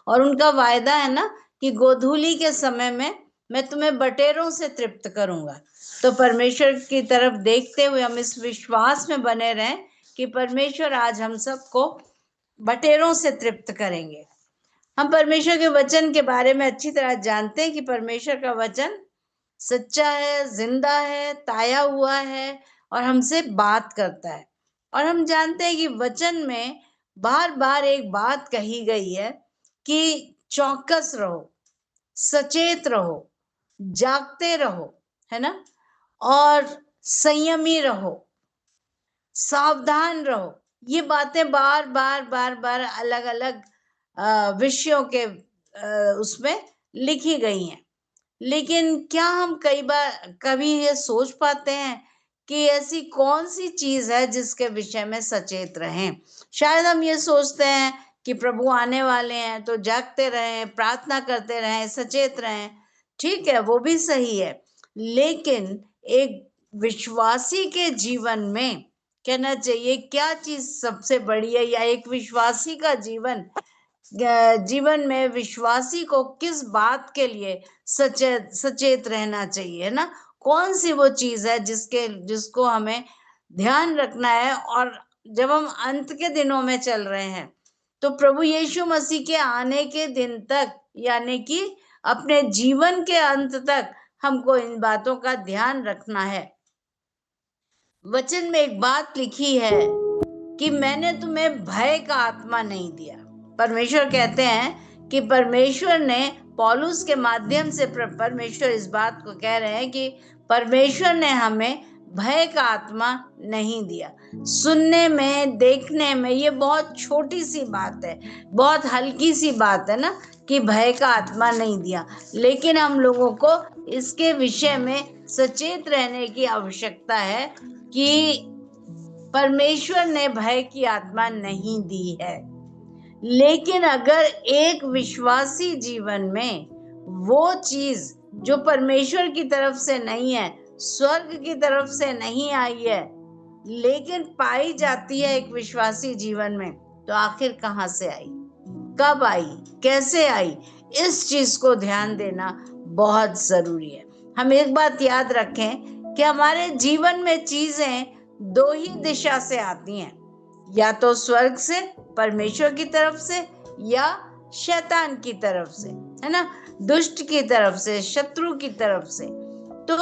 और उनका वायदा है ना कि गोधूली के समय में मैं तुम्हें बटेरों से तृप्त करूंगा। तो परमेश्वर की तरफ देखते हुए हम इस विश्वास में बने रहें कि परमेश्वर आज हम सबको बटेरों से तृप्त करेंगे। हम परमेश्वर के वचन के बारे में अच्छी तरह जानते हैं कि परमेश्वर का वचन सच्चा है, जिंदा है, ताया हुआ है और हमसे बात करता है। और हम जानते हैं कि वचन में बार बार एक बात कही गई है कि चौकस रहो, सचेत रहो, जागते रहो, है ना, और संयमी रहो, सावधान रहो। ये बातें बार बार बार बार अलग अलग विषयों के उसमें लिखी गई हैं। लेकिन क्या हम कभी ये सोच पाते हैं कि ऐसी कौन सी चीज है जिसके विषय में सचेत रहें? शायद हम ये सोचते हैं कि प्रभु आने वाले हैं तो जागते रहें, प्रार्थना करते रहें, सचेत रहें। ठीक है, वो भी सही है, लेकिन एक विश्वासी के जीवन में कहना चाहिए क्या चीज सबसे बड़ी है, या एक विश्वासी का जीवन में विश्वासी को किस बात के लिए सचेत रहना चाहिए ना? कौन सी वो चीज है जिसको हमें ध्यान रखना है? और जब हम अंत के दिनों में चल रहे हैं तो प्रभु यीशु मसीह के आने के दिन तक, यानी कि अपने जीवन के अंत तक हमको इन बातों का ध्यान रखना है। वचन में एक बात लिखी है कि मैंने तुम्हें भय का आत्मा नहीं दिया। परमेश्वर कहते हैं कि परमेश्वर ने पौलुस के माध्यम से परमेश्वर इस बात को कह रहे हैं कि परमेश्वर ने हमें भय का आत्मा नहीं दिया। सुनने में, देखने में ये बहुत छोटी सी बात है, बहुत हल्की सी बात है ना कि भय का आत्मा नहीं दिया, लेकिन हम लोगों को इसके विषय में सचेत रहने की आवश्यकता है कि परमेश्वर ने भय की आत्मा नहीं दी है। लेकिन अगर एक विश्वासी जीवन में वो चीज जो परमेश्वर की तरफ से नहीं है, स्वर्ग की तरफ से नहीं आई है, लेकिन पाई जाती है एक विश्वासी जीवन में, तो आखिर कहाँ से आई, कब आई, कैसे आई, इस चीज को ध्यान देना बहुत जरूरी है। हम एक बात याद रखें कि हमारे जीवन में चीजें दो ही दिशा से आती हैं, या तो स्वर्ग से, परमेश्वर की तरफ से, या शैतान की तरफ से, है ना, दुष्ट की तरफ से, शत्रु की तरफ से। तो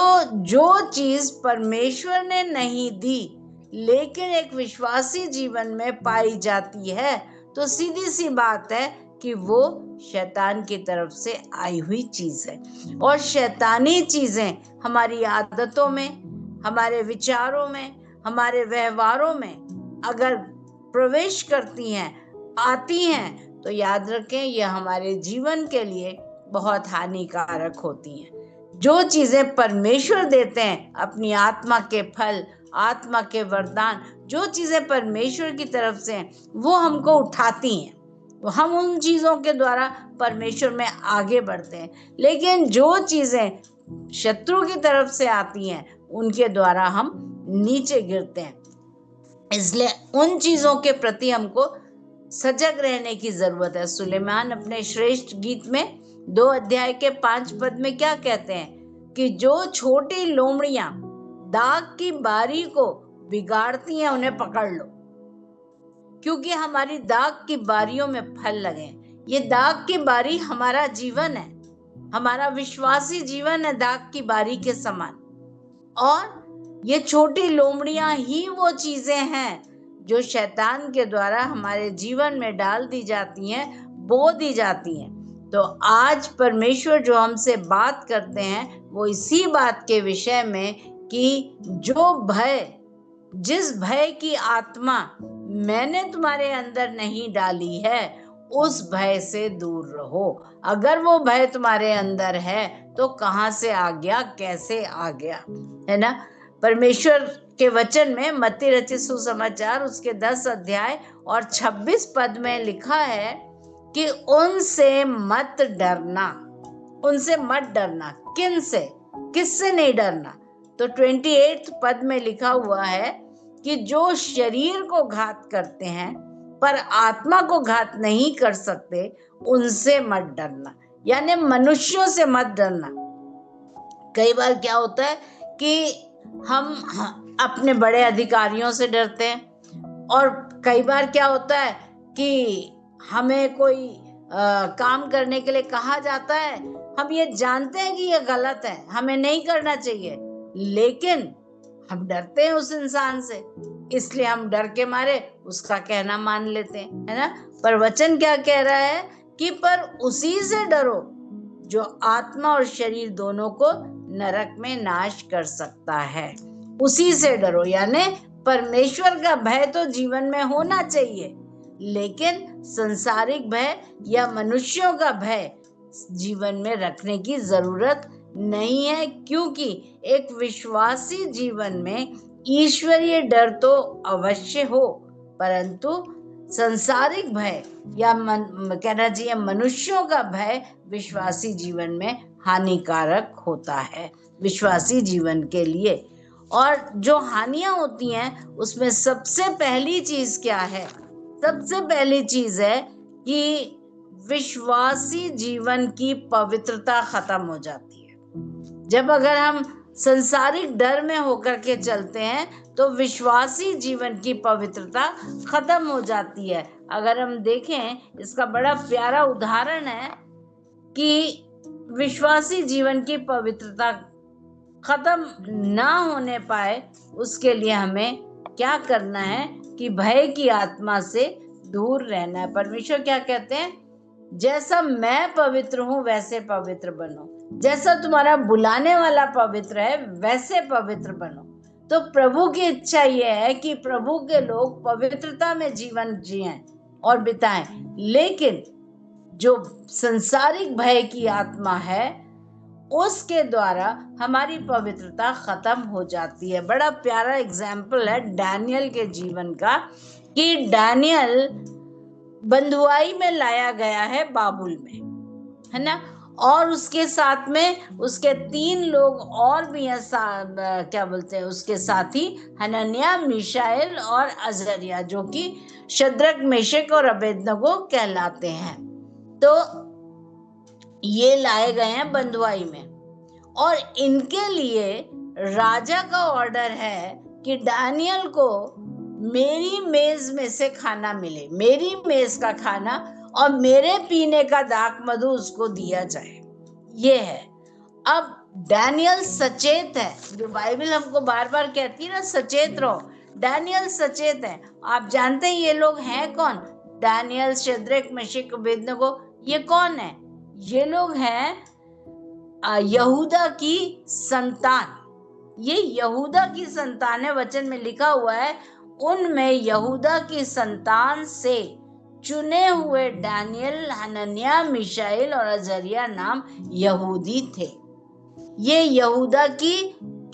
जो चीज परमेश्वर ने नहीं दी लेकिन एक विश्वासी जीवन में पाई जाती है, तो सीधी सी बात है कि वो शैतान की तरफ से आई हुई चीज है। और शैतानी चीजें हमारी आदतों में, हमारे विचारों में, हमारे व्यवहारों में अगर प्रवेश करती हैं, आती हैं, तो याद रखें यह हमारे जीवन के लिए बहुत हानिकारक होती हैं। जो चीजें परमेश्वर देते हैं, अपनी आत्मा के फल, आत्मा के वरदान, जो चीजें परमेश्वर की तरफ से हैं, वो हमको उठाती हैं, हम उन चीजों के द्वारा परमेश्वर में आगे बढ़ते हैं। लेकिन जो चीजें शत्रु की तरफ से आती हैं, उनके द्वारा हम नीचे गिरते हैं। इसलिए उन चीजों के प्रति हमको सजग रहने की जरूरत है। सुलेमान अपने श्रेष्ठ गीत में 2 अध्याय के 5 पद में क्या कहते हैं कि जो छोटी लोमड़ियां दाग की बारी को बिगाड़ती हैं, उन्हें पकड़ लो, क्योंकि हमारी दाग की बारियों में फल लगे। ये दाग की बारी हमारा जीवन है, हमारा विश्वासी जीवन है दाग की बारी के समान। और ये छोटी लोमड़ियां ही वो चीजें हैं जो शैतान के द्वारा हमारे जीवन में डाल दी जाती हैं, बो दी जाती हैं। तो आज परमेश्वर जो हमसे बात करते हैं वो इसी बात के विषय में कि जो भय, जिस भय की आत्मा मैंने तुम्हारे अंदर नहीं डाली है, उस भय से दूर रहो। अगर वो भय तुम्हारे अंदर है तो कहाँ से आ गया, कैसे आ गया, है ना? परमेश्वर के वचन में मत्ती रचित सुसमाचार उसके 10 अध्याय और 26 पद में लिखा है कि उनसे मत डरना, उनसे मत डरना। किन से, किससे नहीं डरना? तो 28 पद में लिखा हुआ है कि जो शरीर को घात करते हैं पर आत्मा को घात नहीं कर सकते उनसे मत डरना, यानी मनुष्यों से मत डरना। कई बार क्या होता है कि हम अपने बड़े अधिकारियों से डरते हैं, और कई बार क्या होता है कि हमें कोई काम करने के लिए कहा जाता है, हम ये जानते हैं कि ये गलत है, हमें नहीं करना चाहिए, लेकिन हम डरते हैं उस इंसान से, इसलिए हम डर के मारे उसका कहना मान लेते हैं, है ना। पर वचन क्या कह रहा है कि पर उसी से डरो जो आत्मा और शरीर दोनों को नरक में नाश कर सकता है। उसी से डरो, यानी परमेश्वर का भय तो जीवन में होना चाहिए, लेकिन सांसारिक भय या मनुष्यों का भय जीवन में रखने की जरूरत नहीं है, क्योंकि एक विश्वासी जीवन में ईश्वरीय डर तो अवश्य हो, परंतु सांसारिक भय या कहना चाहिए मनुष्यों का भय विश्वासी जीवन में हानिकारक होता है विश्वासी जीवन के लिए। और जो हानियां होती हैं उसमें सबसे पहली चीज क्या है? सबसे पहली चीज है कि विश्वासी जीवन की पवित्रता खत्म हो जाती है। जब अगर हम संसारिक डर में होकर के चलते हैं तो विश्वासी जीवन की पवित्रता खत्म हो जाती है। अगर हम देखें, इसका बड़ा प्यारा उदाहरण है कि विश्वासी जीवन की पवित्रता खत्म ना होने पाए, उसके लिए हमें क्या करना है कि भय की आत्मा से दूर रहना है। परमेश्वर क्या कहते हैं? जैसा मैं पवित्र हूं वैसे पवित्र बनो, जैसा तुम्हारा बुलाने वाला पवित्र है वैसे पवित्र बनो। तो प्रभु की इच्छा यह है कि प्रभु के लोग पवित्रता में जीवन जिएं और बिताएं, लेकिन जो संसारिक भय की आत्मा है उसके द्वारा हमारी पवित्रता खत्म हो जाती है। बड़ा प्यारा एग्जाम्पल है डैनियल के जीवन का, कि डैनियल बंधुआई में लाया गया है बाबुल में, है ना, और उसके साथ में उसके 3 लोग और भी हैं, क्या बोलते हैं उसके साथी, हनन्याह, मीशाएल और अजरिया, जो कि शद्रक, मेशक और अबेदनगो कहलाते हैं। तो ये लाए गए हैं बंधुआई में, और इनके लिए राजा का ऑर्डर है कि डैनियल को मेरी मेज में से खाना मिले, मेरी मेज का खाना, और मेरे पीने का दाख मधु उसको दिया जाए। ये है। अब डैनियल सचेत है, जो बाइबल हमको बार बार कहती है ना, सचेत रहो। डैनियल सचेत है। आप जानते हैं ये लोग हैं कौन? डैनियल, शद्रक, मेशक, अबेदनगो, ये कौन है? ये लोग हैं यहूदा की संतान। ये यहूदा की संतान है, वचन में लिखा हुआ है उनमें यहूदा की संतान से चुने हुए डैनियल, हनन्याह, मीशाएल और अजरिया नाम यहूदी थे। ये यहूदा की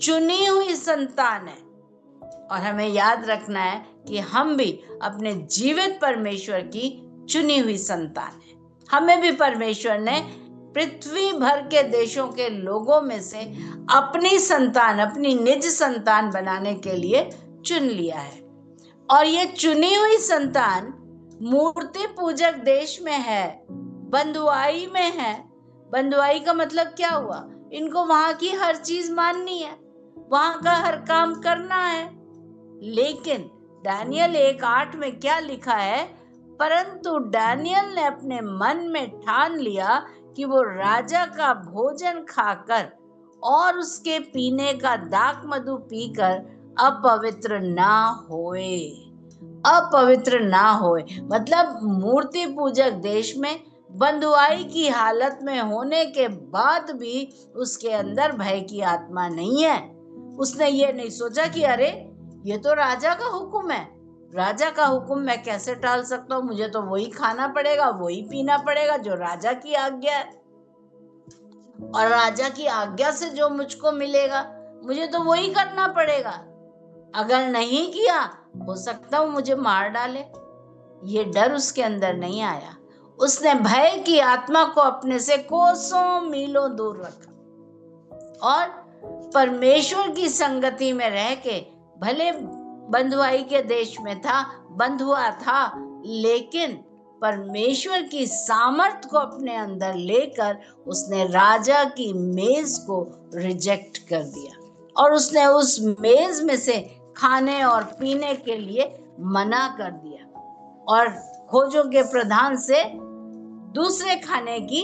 चुनी हुई संतान है, और हमें याद रखना है कि हम भी अपने जीवित परमेश्वर की चुनी हुई संतान है। हमें भी परमेश्वर ने पृथ्वी भर के देशों के लोगों में से अपनी संतान, अपनी निज संतान बनाने के लिए चुन लिया है। और ये चुनी हुई संतान मूर्ति पूजक देश में है, बंधुआई में है। बंधुआई का मतलब क्या हुआ? इनको वहां की हर चीज माननी है, वहां का हर काम करना है। लेकिन डैनियल 1:8 में क्या लिखा है? परंतु डैनियल ने अपने मन में ठान लिया कि वो राजा का भोजन खाकर और उसके पीने का दाख मधु पीकर अपवित्र ना होए। अपवित्र ना होए मतलब मूर्ति पूजक देश में बंधुआई की हालत में होने के बाद भी उसके अंदर भय की आत्मा नहीं है। उसने ये नहीं सोचा कि अरे ये तो राजा का हुक्म है, राजा का हुक्म मैं कैसे टाल सकता हूँ, मुझे तो वही खाना पड़ेगा, वही पीना पड़ेगा जो राजा की आज्ञा है, और राजा की आज्ञा से जो मुझको मिलेगा मुझे तो वही करना पड़ेगा। अगर नहीं किया हो सकता हूँ मुझे मार डाले। ये डर उसके अंदर नहीं आया। उसने भय की आत्मा को अपने से कोसों मीलों दूर रखा और परमेश्वर की संगति में रह के, भले बंधुआई के देश में था, बंधुआ था, लेकिन परमेश्वर की सामर्थ को अपने अंदर लेकर उसने राजा की मेज को रिजेक्ट कर दिया और उसने उस मेज में से खाने और पीने के लिए मना कर दिया और खोजों के प्रधान से दूसरे खाने की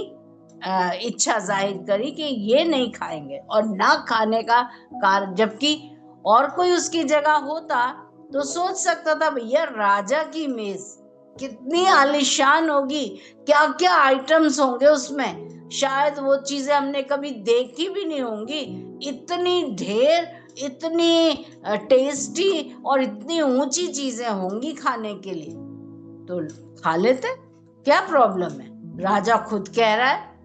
इच्छा जाहिर करी कि ये नहीं खाएंगे और ना खाने का कारण, जबकि और कोई उसकी जगह होता तो सोच सकता था भैया राजा की मेज कितनी आलीशान होगी, क्या क्या आइटम्स होंगे उसमें, शायद वो चीजें हमने कभी देखी भी नहीं होंगी, इतनी ढेर, इतनी टेस्टी और इतनी ऊंची चीजें होंगी खाने के लिए, तो खा लेते, क्या प्रॉब्लम है, राजा खुद कह रहा है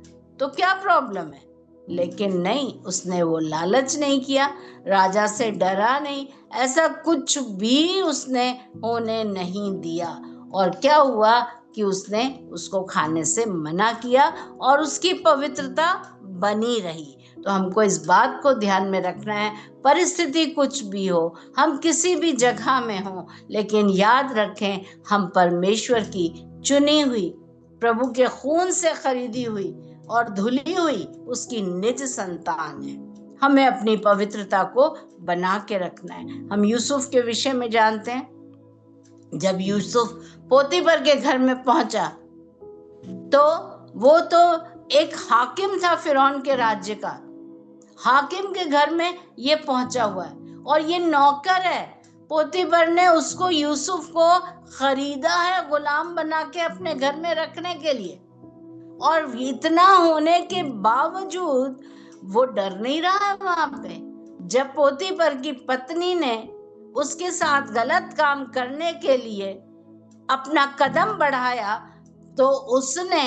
तो क्या प्रॉब्लम है। लेकिन नहीं, उसने वो लालच नहीं किया, राजा से डरा नहीं, ऐसा कुछ भी उसने होने नहीं दिया। और क्या हुआ कि उसने उसको खाने से मना किया और उसकी पवित्रता बनी रही। तो हमको इस बात को ध्यान में रखना है, परिस्थिति कुछ भी हो, हम किसी भी जगह में हो, लेकिन याद रखें हम परमेश्वर की चुनी हुई, प्रभु के खून से खरीदी हुई और धुली हुई उसकी निज संतान है। हमें अपनी पवित्रता को बना के रखना है। हम यूसुफ के विषय में जानते हैं, जब यूसुफ पोतीफर के घर में पहुंचा तो वो तो एक हाकिम था फिरौन के राज्य का, हाकिम के घर में ये पहुंचा हुआ है और ये नौकर है। पोतीफर ने उसको, यूसुफ को खरीदा है गुलाम बना के अपने घर में रखने के लिए, और इतना होने के बावजूद वो डर नहीं रहा है वहां पे। जब पोतीफर की पत्नी ने उसके साथ गलत काम करने के लिए अपना कदम बढ़ाया तो उसने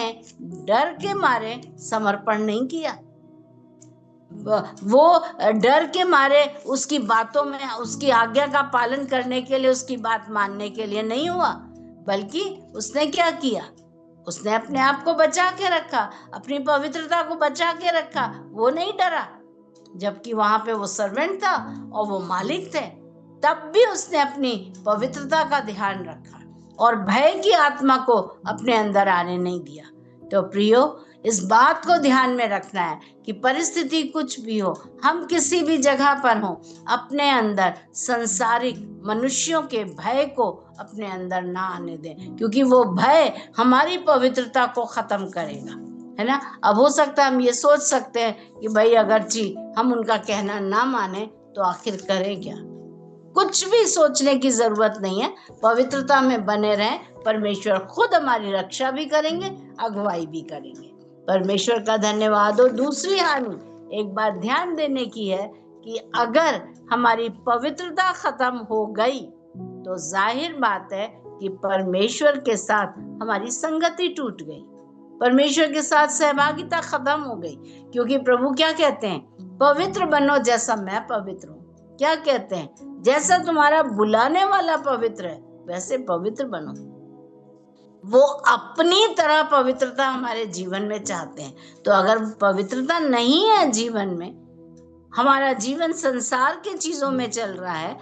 डर के मारे समर्पण नहीं किया, वो डर के मारे उसकी बातों में, उसकी आज्ञा का पालन करने के लिए, उसकी बात मानने के लिए नहीं हुआ, बल्कि उसने क्या किया, उसने अपने आप को बचा के रखा, अपनी पवित्रता को बचा के रखा, वो नहीं डरा। जबकि वहां पे वो सर्वेंट था और वो मालिक थे, तब भी उसने अपनी पवित्रता का ध्यान रखा और भय की आत्मा को अपने अंदर आने नहीं दिया। तो प्रियो, इस बात को ध्यान में रखना है कि परिस्थिति कुछ भी हो, हम किसी भी जगह पर हो, अपने अंदर संसारिक मनुष्यों के भय को अपने अंदर ना आने दें, क्योंकि वो भय हमारी पवित्रता को खत्म करेगा, है ना। अब हो सकता है हम ये सोच सकते हैं कि भाई अगरची हम उनका कहना ना माने तो आखिर करें क्या। कुछ भी सोचने की जरूरत नहीं है, पवित्रता में बने रहें, परमेश्वर खुद हमारी रक्षा भी करेंगे, अगुवाई भी करेंगे। परमेश्वर का धन्यवाद। और दूसरी हानि एक बार ध्यान देने की है कि अगर हमारी पवित्रता खत्म हो गई तो जाहिर बात है कि परमेश्वर के साथ हमारी संगति टूट गई, परमेश्वर के साथ सहभागिता खत्म हो गई। क्योंकि प्रभु क्या कहते हैं, पवित्र बनो जैसा मैं पवित्र हूँ। क्या कहते हैं, जैसा तुम्हारा बुलाने वाला पवित्र है वैसे पवित्र बनो। वो अपनी तरह पवित्रता हमारे जीवन में चाहते हैं। तो अगर पवित्रता नहीं है जीवन में, हमारा जीवन संसार के चीजों में चल रहा है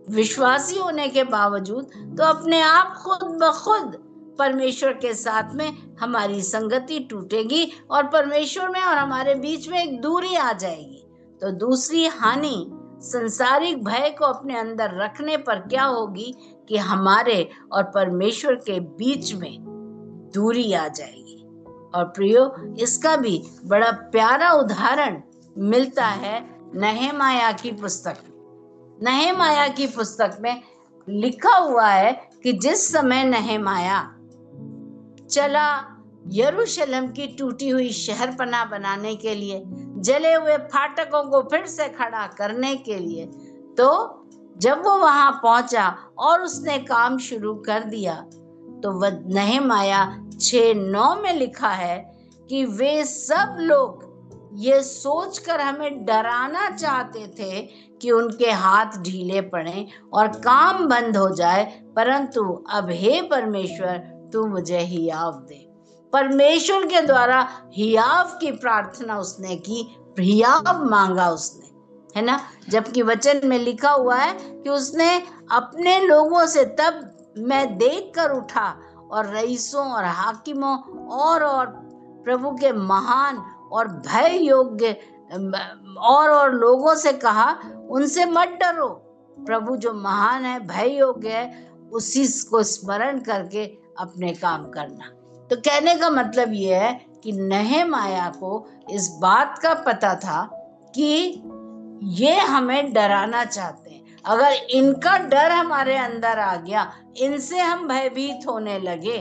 विश्वासी होने के बावजूद, तो अपने आप खुद ब खुद परमेश्वर के साथ में हमारी संगति टूटेगी और परमेश्वर में और हमारे बीच में एक दूरी आ जाएगी। तो दूसरी हानि संसारिक भय को अपने अंदर रखने पर क्या होगी कि हमारे और परमेश्वर के बीच में दूरी आ जाएगी। और प्रियो, इसका भी बड़ा प्यारा उदाहरण मिलता है नहमाया की पुस्तक। नहमाया की पुस्तक में लिखा हुआ है कि जिस समय नहमाया चला यरूशलेम की टूटी हुई शहरपनाह बनाने के लिए, जले हुए फाटकों को फिर से खड़ा करने के लिए, तो जब वो वहां पहुंचा और उसने काम शुरू कर दिया तो वह नहमाया 6:9 में लिखा है कि वे सब लोग ये सोचकर हमें डराना चाहते थे कि उनके हाथ ढीले पड़े और काम बंद हो जाए, परंतु अब हे परमेश्वर तू मुझे हियाव दे। परमेश्वर के द्वारा हियाव की प्रार्थना उसने की, हियाव मांगा उसने, है ना। जबकि वचन में लिखा हुआ है कि उसने अपने लोगों से, तब मैं देख कर उठा और रईसों और हाकिमों और प्रभु के महान और भय योग्य और लोगों से कहा, उनसे मत डरो। प्रभु जो महान है, भय योग्य है, उसी को स्मरण करके अपने काम करना। तो कहने का मतलब ये है कि नहमाया को इस बात का पता था कि ये हमें डराना चाहते हैं। अगर इनका डर हमारे अंदर आ गया, इनसे हम भयभीत होने लगे,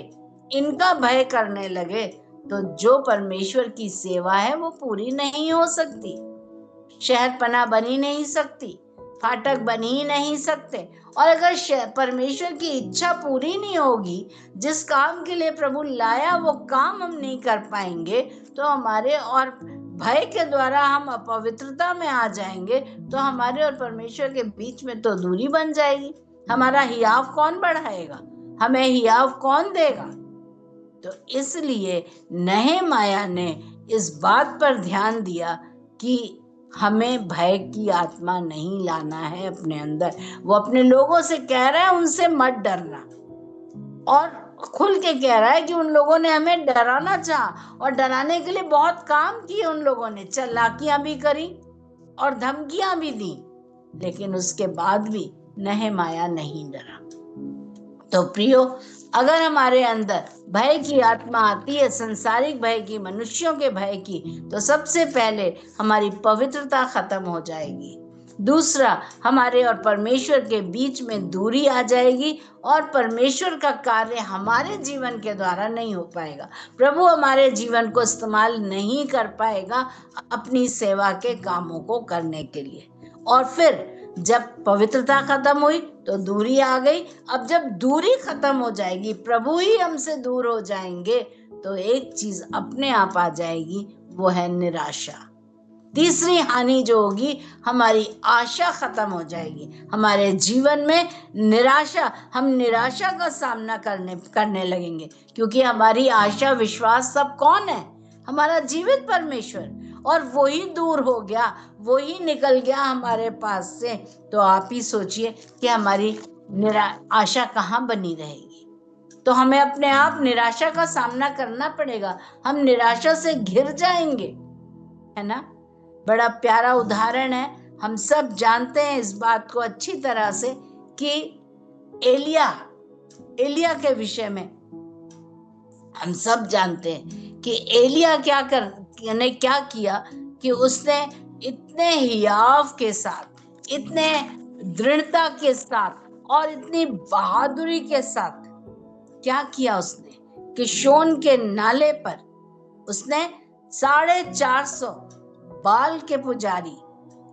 इनका भय करने लगे, तो जो परमेश्वर की सेवा है वो पूरी नहीं हो सकती। शहरपनाह बनी नहीं सकती, फाटक बन ही नहीं सकते। और अगर परमेश्वर की इच्छा पूरी नहीं होगी, जिस काम के लिए प्रभु लाया वो काम हम नहीं कर पाएंगे, तो हमारे और भय के द्वारा हम अपवित्रता में आ जाएंगे, तो हमारे और परमेश्वर के बीच में तो दूरी बन जाएगी। हमारा हियाव कौन बढ़ाएगा? हमें हियाव कौन देगा? तो इसलिए नहमाया ने इस बात पर ध्यान दिया कि हमें भय की आत्मा नहीं लाना है अपने अंदर। वो अपने लोगों से कह रहा है उनसे मत डरना, और खुल के कह रहा है कि उन लोगों ने हमें डराना चाहा और डराने के लिए बहुत काम किए। उन लोगों ने चालाकियां भी करी और धमकियां भी दी, लेकिन उसके बाद भी नहमाया नहीं डरा। तो प्रियो, अगर हमारे अंदर भय की आत्मा आती है, संसारिक भय की, मनुष्यों के भय की, तो सबसे पहले हमारी पवित्रता खत्म हो जाएगी। दूसरा, हमारे और परमेश्वर के बीच में दूरी आ जाएगी और परमेश्वर का कार्य हमारे जीवन के द्वारा नहीं हो पाएगा। प्रभु हमारे जीवन को इस्तेमाल नहीं कर पाएगा अपनी सेवा के कामों को करने के लिए। और फिर जब पवित्रता खत्म हुई तो दूरी आ गई। अब जब दूरी खत्म हो जाएगी, प्रभु ही हमसे दूर हो जाएंगे, तो एक चीज अपने आप आ जाएगी, वो है निराशा। तीसरी हानि जो होगी, हमारी आशा खत्म हो जाएगी। हमारे जीवन में निराशा, हम निराशा का सामना करने लगेंगे, क्योंकि हमारी आशा विश्वास सब कौन है? हमारा जीवित परमेश्वर, और वही दूर हो गया, वही निकल गया हमारे पास से। तो आप ही सोचिए कि हमारी आशा कहाँ बनी रहेगी। तो हमें अपने आप निराशा का सामना करना पड़ेगा। हम निराशा से घिर जाएंगे, है ना। बड़ा प्यारा उदाहरण है, हम सब जानते हैं इस बात को अच्छी तरह से, कि एलिया के विषय में हम सब जानते हैं कि एलिया क्या किया कि उसने इतने हियाव के साथ, इतने दृढ़ता के साथ और इतनी बहादुरी के साथ क्या किया उसने कि शोन के नाले पर उसने 450 बाल के पुजारी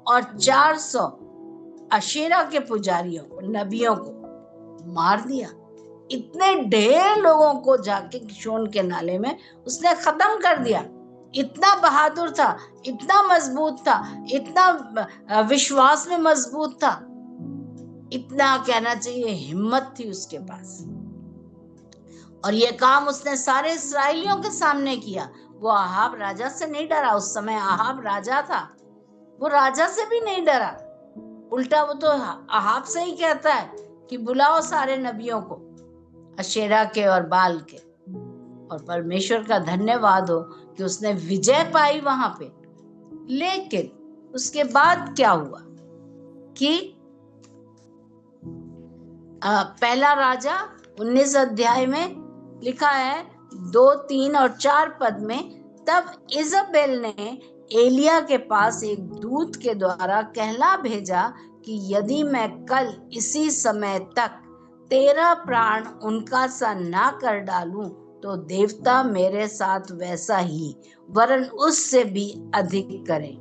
और 400 अशेरा के पुजारियों को, नबियों को मार दिया। इतने ढेर लोगों को जाके शोन के नाले में उसने खत्म कर दिया। इतना बहादुर था, इतना मजबूत था, इतना विश्वास में मजबूत था, इतना कहना चाहिए हिम्मत थी उसके पास। और ये काम उसने सारे इस्राएलियों के सामने किया। वो आहाब राजा से नहीं डरा। उस समय आहाब राजा था, वो राजा से भी नहीं डरा। उल्टा वो तो आहाब से ही कहता है कि बुलाओ सारे नबियों को, अशेरा के और बाल के। और परमेश्वर का धन्यवाद हो कि उसने विजय पाई वहां पे। लेकिन उसके बाद क्या हुआ कि पहला राजा 19 अध्याय में लिखा है 2, 3 और 4 पद में, तब इजबेल ने एलिया के पास एक दूत के द्वारा कहला भेजा कि यदि मैं कल इसी समय तक तेरा प्राण उनका सा ना कर डालूं, तो देवता मेरे साथ वैसा ही वरन उससे भी अधिक करे।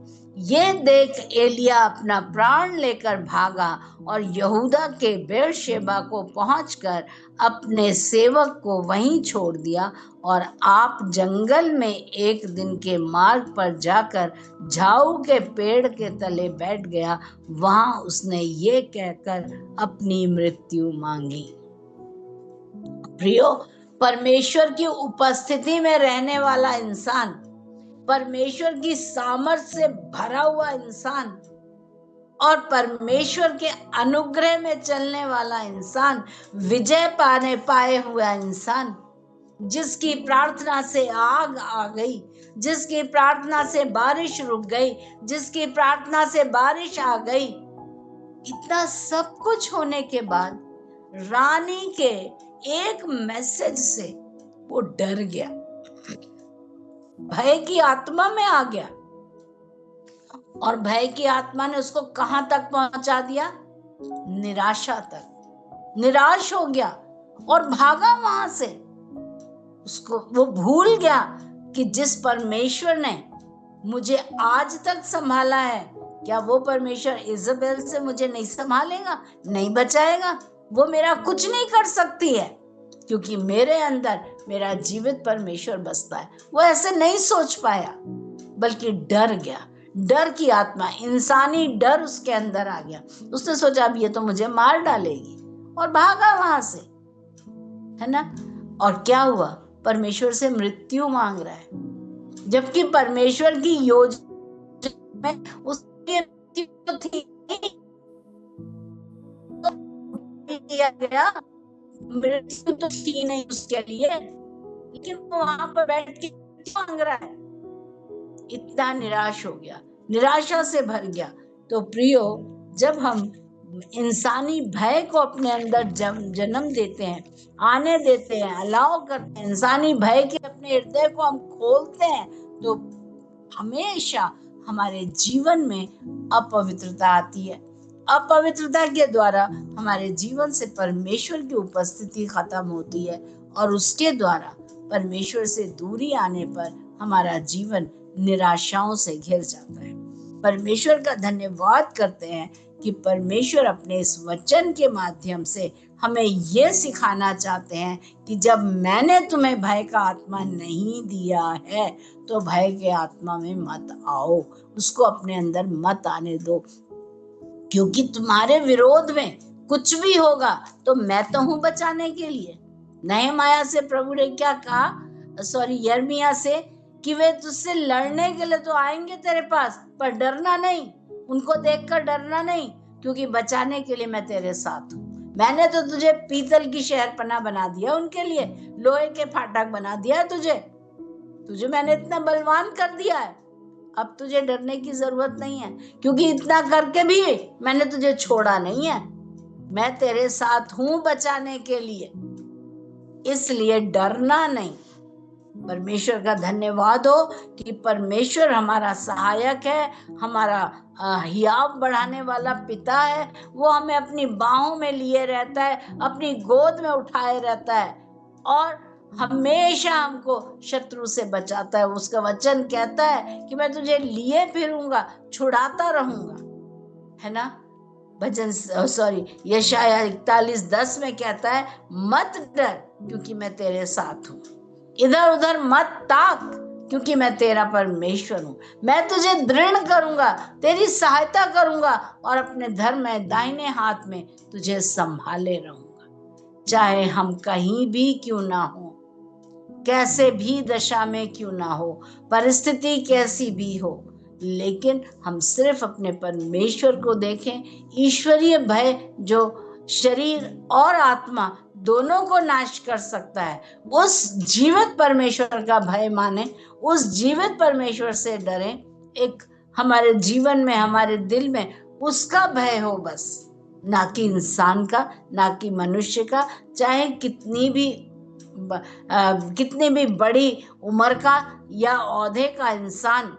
ये देख एलिया अपना प्राण लेकर भागा और यहूदा के बेरशेबा को पहुंचकर अपने सेवक को वहीं छोड़ दिया और आप जंगल में एक दिन के मार्ग पर जाकर झाऊ के पेड़ के तले बैठ गया। वहां उसने ये कहकर अपनी मृत्यु मांगी। प्रियो, परमेश्वर की उपस्थिति में रहने वाला इंसान, परमेश्वर की सामर्थ से भरा हुआ इंसान और परमेश्वर के अनुग्रह में चलने वाला इंसान, विजय पाए हुआ इंसान, जिसकी प्रार्थना से आग आ गई, जिसकी प्रार्थना से बारिश रुक गई, जिसकी प्रार्थना से बारिश आ गई। इतना सब कुछ होने के बाद रानी के एक मैसेज से वो डर गया, भय की आत्मा में आ गया, और भय की आत्मा ने उसको कहां तक पहुंचा दिया? निराशा तक। निराश हो गया और भागा वहां से। उसको वो भूल गया कि जिस परमेश्वर ने मुझे आज तक संभाला है, क्या वो परमेश्वर इज़ाबेल से मुझे नहीं संभालेगा, नहीं बचाएगा? वो मेरा कुछ नहीं कर सकती है, क्योंकि मेरे अंदर मेरा जीवित परमेश्वर बसता है। वो ऐसे नहीं सोच पाया, बल्कि डर गया। डर की आत्मा, इंसानी डर उसके अंदर आ गया। उसने सोचा अब ये तो मुझे मार डालेगी, और भागा वहां से, है ना। और क्या हुआ? परमेश्वर से मृत्यु मांग रहा है, जबकि परमेश्वर की योजना में उसकी मृत्यु थी किया गया, मृत्यु तो थी नहीं उसके लिए, लेकिन वो वहां पर बैठ के मांग रहा है। इतना निराश हो गया, निराशा से भर गया। तो प्रियो, जब हम इंसानी भय को अपने अंदर जन्म देते हैं, आने देते हैं, अलाउ करते हैं, इंसानी भय के अपने हृदय को हम खोलते हैं, तो हमेशा हमारे जीवन में अपवित्रता आती है। अपवित्रता के द्वारा हमारे जीवन से परमेश्वर की उपस्थिति खत्म होती है, और उसके द्वारा परमेश्वर से दूरी आने पर हमारा जीवन निराशाओं से घिर जाता है। परमेश्वर का धन्यवाद करते हैं कि परमेश्वर अपने इस वचन के माध्यम से हमें यह सिखाना चाहते हैं कि जब मैंने तुम्हें भय का आत्मा नहीं दिया है, तो भय के आत्मा में मत आओ, उसको अपने अंदर मत आने दो, क्योंकि तुम्हारे विरोध में कुछ भी होगा तो मैं तो हूं बचाने के लिए। नहमाया से प्रभु ने क्या कहा, यिर्मयाह से, कि वे तुझसे लड़ने के लिए तो आएंगे तेरे पास, पर डरना नहीं, उनको देखकर डरना नहीं, क्योंकि बचाने के लिए मैं तेरे साथ हूँ। मैंने तो तुझे पीतल की शहरपनाह बना दिया, उनके लिए लोहे के फाटक बना दिया तुझे मैंने इतना बलवान कर दिया है। अब तुझे डरने की जरूरत नहीं है, क्योंकि इतना करके भी मैंने तुझे छोड़ा नहीं है। मैं तेरे साथ हूं बचाने के लिए, इसलिए डरना नहीं। परमेश्वर का धन्यवाद हो कि परमेश्वर हमारा सहायक है, हमारा हियाव बढ़ाने वाला पिता है। वो हमें अपनी बाहों में लिए रहता है, अपनी गोद में उठाए रहता है, और हमेशा हमको शत्रु से बचाता है। उसका वचन कहता है कि मैं तुझे लिए फिरूंगा, छुड़ाता रहूंगा, है ना। भजन यशायाह 41:10 में कहता है, मत डर क्योंकि मैं तेरे साथ हूं, इधर उधर मत ताक क्योंकि मैं तेरा परमेश्वर हूं। मैं तुझे दृढ़ करूंगा, तेरी सहायता करूंगा, और अपने धर्म में दाहिने हाथ में तुझे संभाले रहूंगा। चाहे हम कहीं भी क्यों ना हो, कैसे भी दशा में क्यों ना हो, परिस्थिति कैसी भी हो, लेकिन हम सिर्फ अपने परमेश्वर को देखें। ईश्वरीय भय जो शरीर और आत्मा दोनों को नाश कर सकता है, उस जीवित परमेश्वर का भय माने, उस जीवित परमेश्वर से डरें। एक हमारे जीवन में, हमारे दिल में उसका भय हो बस, ना कि इंसान का, ना कि मनुष्य का, चाहे कितनी भी बड़ी उम्र का या ओहदे का इंसान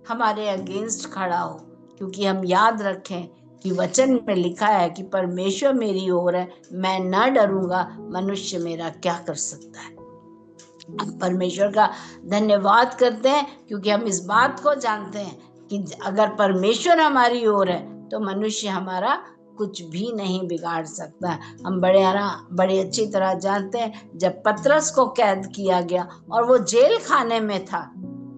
हमारे अगेंस्ट खड़ा हो, क्योंकि हम याद रखें कि वचन में लिखा है कि परमेश्वर मेरी ओर है, मैं न डरूंगा, मनुष्य मेरा क्या कर सकता है। हम परमेश्वर का धन्यवाद करते हैं, क्योंकि हम इस बात को जानते हैं कि अगर परमेश्वर हमारी ओर है तो मनुष्य हमारा कुछ भी नहीं बिगाड़ सकता। हम बड़े अच्छी तरह जानते हैं, जब पतरस को कैद किया गया और वो जेल खाने में था,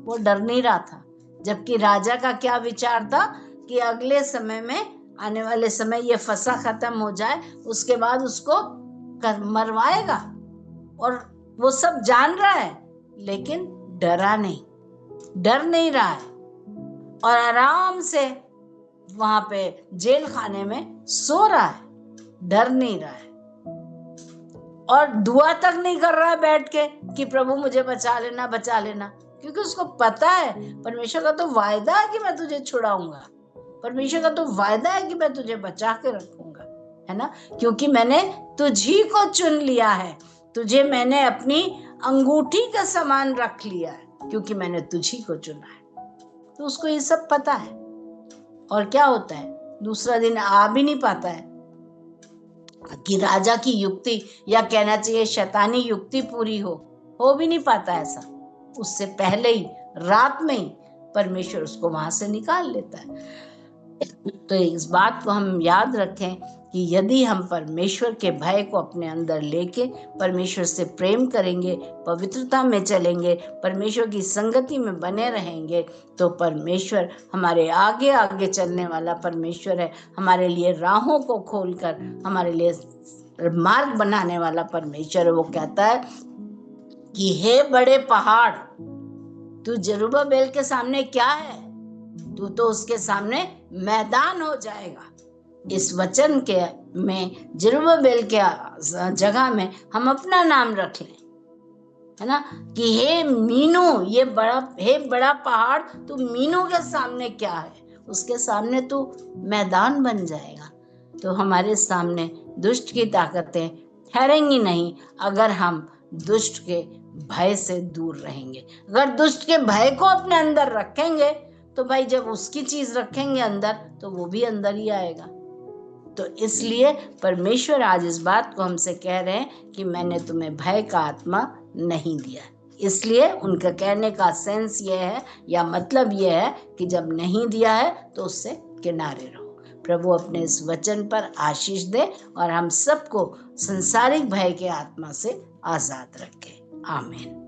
वो डर नहीं रहा था, जबकि राजा का क्या विचार था कि अगले समय में, आने वाले समय ये फसा खत्म हो जाए, उसके बाद उसको मरवाएगा, और वो सब जान रहा है, लेकिन डर नहीं रहा है, और आराम से वहां पे जेल खाने में सो रहा है, डर नहीं रहा है, और दुआ तक नहीं कर रहा है बैठ के कि प्रभु मुझे बचा लेना, क्योंकि उसको पता है परमेश्वर का तो वायदा है कि मैं तुझे छुड़ाऊंगा, परमेश्वर का तो वायदा है कि मैं तुझे बचा के रखूंगा, है ना, क्योंकि मैंने तुझी को चुन लिया है, तुझे मैंने अपनी अंगूठी का समान रख लिया है, क्योंकि मैंने तुझी को चुना है। तो उसको ये सब पता है। और क्या होता है, दूसरा दिन आ भी नहीं पाता है कि राजा की युक्ति, या कहना चाहिए शैतानी युक्ति पूरी हो भी नहीं पाता ऐसा। उससे पहले ही रात में ही परमेश्वर उसको वहां से निकाल लेता है। तो इस बात को हम याद रखें कि यदि हम परमेश्वर के भय को अपने अंदर लेके परमेश्वर से प्रेम करेंगे, पवित्रता में चलेंगे, परमेश्वर की संगति में बने रहेंगे, तो परमेश्वर हमारे आगे आगे चलने वाला परमेश्वर है, हमारे लिए राहों को खोलकर हमारे लिए मार्ग बनाने वाला परमेश्वर है। वो कहता है कि हे बड़े पहाड़, तू जरुब्बाबेल के सामने क्या है, तू तो उसके सामने मैदान हो जाएगा। इस वचन के में जरुब्बाबेल के जगह में हम अपना नाम रख लें, है ना, कि हे मीनू, हे बड़ा पहाड़, तू मीनू के सामने क्या है, उसके सामने तू मैदान बन जाएगा। तो हमारे सामने दुष्ट की ताकतें ठहरेंगी नहीं अगर हम दुष्ट के भय से दूर रहेंगे। अगर दुष्ट के भय को अपने अंदर रखेंगे तो भाई जब उसकी चीज रखेंगे अंदर तो वो भी अंदर ही आएगा। तो इसलिए परमेश्वर आज इस बात को हमसे कह रहे हैं कि मैंने तुम्हें भय का आत्मा नहीं दिया। इसलिए उनका कहने का सेंस ये है या मतलब ये है कि जब नहीं दिया है तो उससे किनारे रहो। प्रभु अपने इस वचन पर आशीष दे और हम सबको संसारिक भय के आत्मा से आजाद रखे। आमीन।